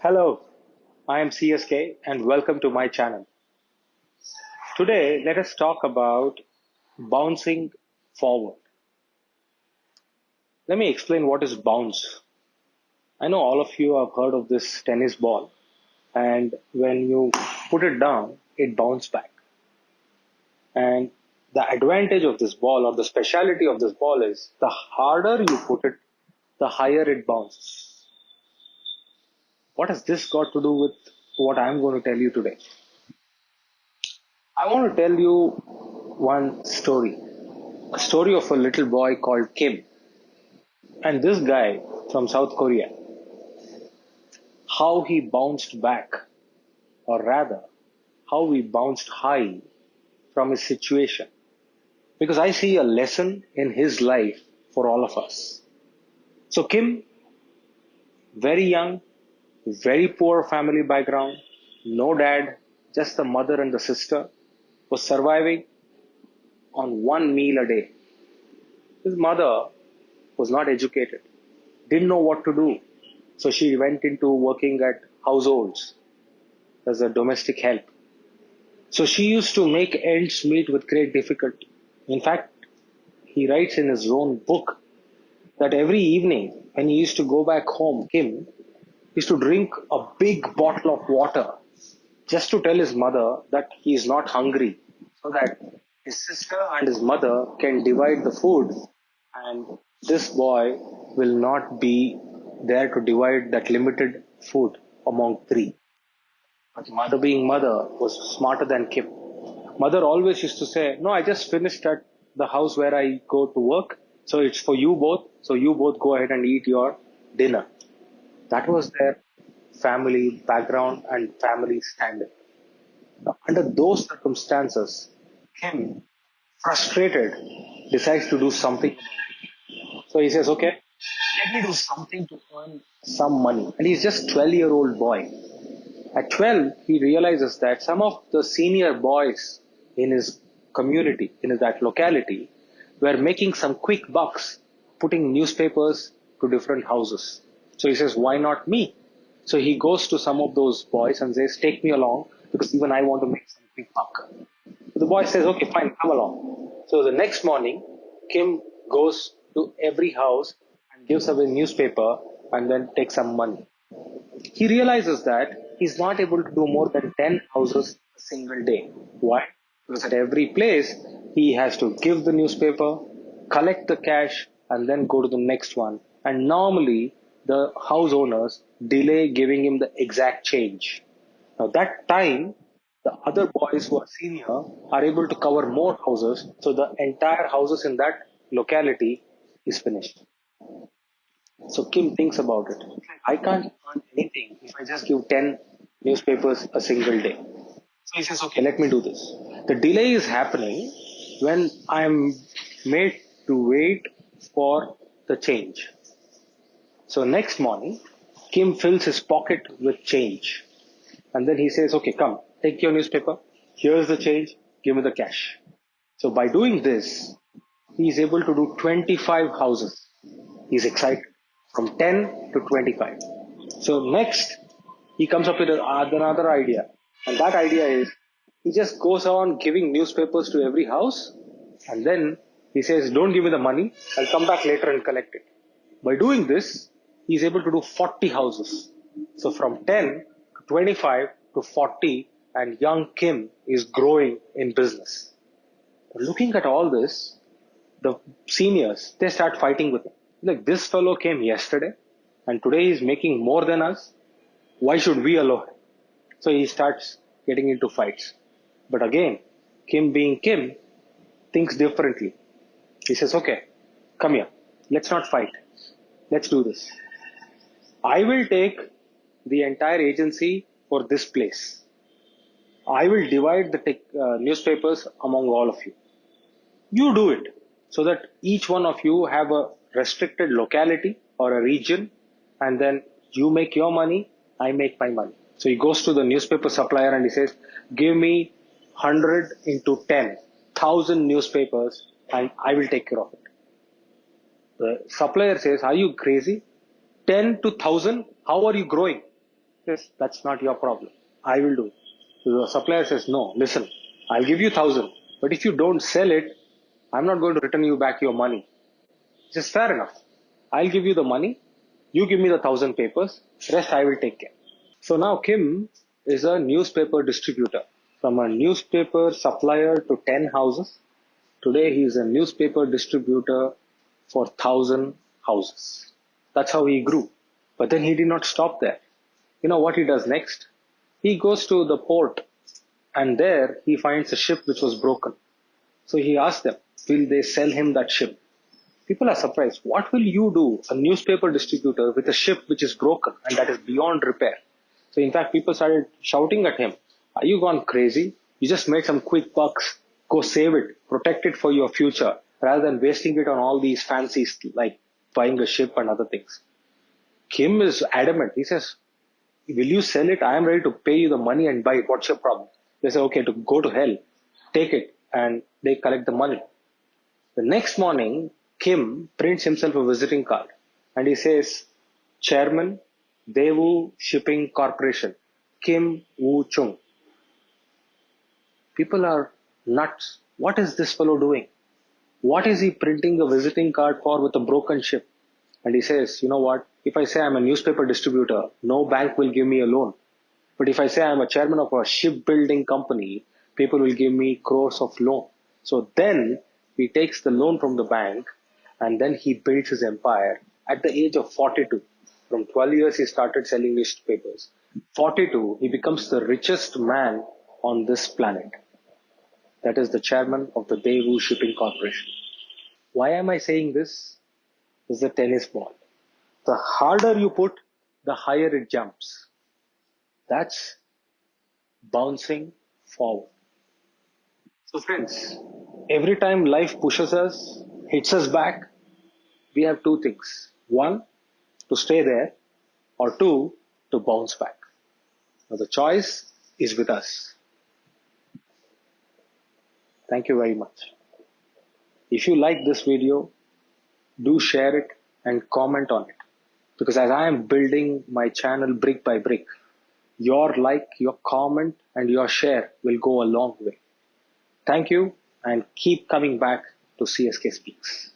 Hello, I am CSK and welcome to my channel. Today, let us talk about bouncing forward. Let me explain what is bounce. I know all of you have heard of this tennis ball, and when you put it down, it bounces back. And the advantage of this ball or the speciality of this ball is the harder you put it, the higher it bounces. What has this got to do with what I'm going to tell you today? I want to tell you one story. A story of a little boy called Kim. And this guy from South Korea, how he bounced back, or rather, how he bounced high from his situation. Because I see a lesson in his life for all of us. So, Kim, very young, very poor family background, no dad, just the mother and the sister, was surviving on one meal a day. His mother was not educated, didn't know what to do. So she went into working at households as a domestic help. So she used to make ends meet with great difficulty. In fact, he writes in his own book that every evening when he used to go back home, Kim used to drink a big bottle of water just to tell his mother that he is not hungry, so that his sister and his mother can divide the food, and this boy will not be there to divide that limited food among three. But mother, being mother, was smarter than Kim. Mother always used to say, "No, I just finished at the house where I go to work, so it's for you both, so you both go ahead and eat your dinner." That was their family background and family standard. Now, under those circumstances, Kim, frustrated, decides to do something. So he says, "Okay, let me do something to earn some money." And he's just 12-year-old boy. At 12, he realizes that some of the senior boys in his community, in that locality, were making some quick bucks putting newspapers to different houses. So he says, "Why not me?" So he goes to some of those boys and says, "Take me along because even I want to make some quick buck." So the boy says, "Okay, fine, come along." So the next morning, Kim goes to every house and gives away newspaper and then takes some money. He realizes that he's not able to do more than 10 houses a single day. Why? Because at every place, he has to give the newspaper, collect the cash, and then go to the next one. And normally, the house owners delay giving him the exact change. Now, that time, the other boys who are senior are able to cover more houses, so the entire houses in that locality is finished. So Kim thinks about it. I can't earn anything if I just give 10 newspapers a single day. So he says, "Okay, let me do this." The delay is happening when I'm made to wait for the change. So next morning, Kim fills his pocket with change. And then he says, "Okay, come, take your newspaper. Here's the change. Give me the cash." So by doing this, he is able to do 25 houses. He's excited from 10 to 25. So next, he comes up with another idea. And that idea is he just goes on giving newspapers to every house. And then he says, "Don't give me the money. I'll come back later and collect it." By doing this, he's able to do 40 houses. So from 10 to 25 to 40, and young Kim is growing in business. Looking at all this, the seniors, they start fighting with him. Like, this fellow came yesterday and today he's making more than us. Why should we allow him? So he starts getting into fights. But again, Kim being Kim thinks differently. He says, "Okay, come here. Let's not fight. Let's do this. I will take the entire agency for this place. I will divide the newspapers among all of you. You do it so that each one of you have a restricted locality or a region, and then you make your money, I make my money." So he goes to the newspaper supplier and he says, "Give me 100 into 10,000 newspapers and I will take care of it." The supplier says, "Are you crazy? 10 to 1,000? How are you growing?" Yes, that's not your problem. I will do. So the supplier says, no, listen, I'll give you 1,000, but if you don't sell it, I'm not going to return you back your money. Just fair enough. I'll give you the money. You give me the 1,000 papers. Rest I will take care. So now Kim is a newspaper distributor. From a newspaper supplier to 10 houses. Today he is a newspaper distributor for 1,000 houses. That's how he grew. But then he did not stop there. You know what he does next? He goes to the port and there he finds a ship which was broken. So he asks them, will they sell him that ship? People are surprised. What will you do, a newspaper distributor, with a ship which is broken and that is beyond repair? So in fact, people started shouting at him, are you gone crazy? You just made some quick bucks. Go save it, protect it for your future, rather than wasting it on all these fancies like buying a ship and other things. Kim is adamant. He says, will you sell it? I am ready to pay you the money and buy it. What's your problem? They say, okay, to go to hell, take it. And they collect the money. The next morning, Kim prints himself a visiting card and he says, Chairman, Daewoo Shipping Corporation, Kim Woo Chung. People are nuts. What is this fellow doing? What is he printing a visiting card for with a broken ship? And he says, you know what? If I say I'm a newspaper distributor, no bank will give me a loan. But if I say I'm a chairman of a shipbuilding company, people will give me crores of loan. So then he takes the loan from the bank and then he builds his empire at the age of 42. From 12 years, he started selling newspapers. 42, he becomes the richest man on this planet. That is the chairman of the Daewoo Shipping Corporation. Why am I saying this? It's the tennis ball. The harder you put, the higher it jumps. That's bouncing forward. So friends, every time life pushes us, hits us back, we have two things. One, to stay there, or two, to bounce back. Now the choice is with us. Thank you very much. If you like this video, do share it and comment on it. Because as I am building my channel brick by brick, your like, your comment and your share will go a long way. Thank you and keep coming back to CSK Speaks.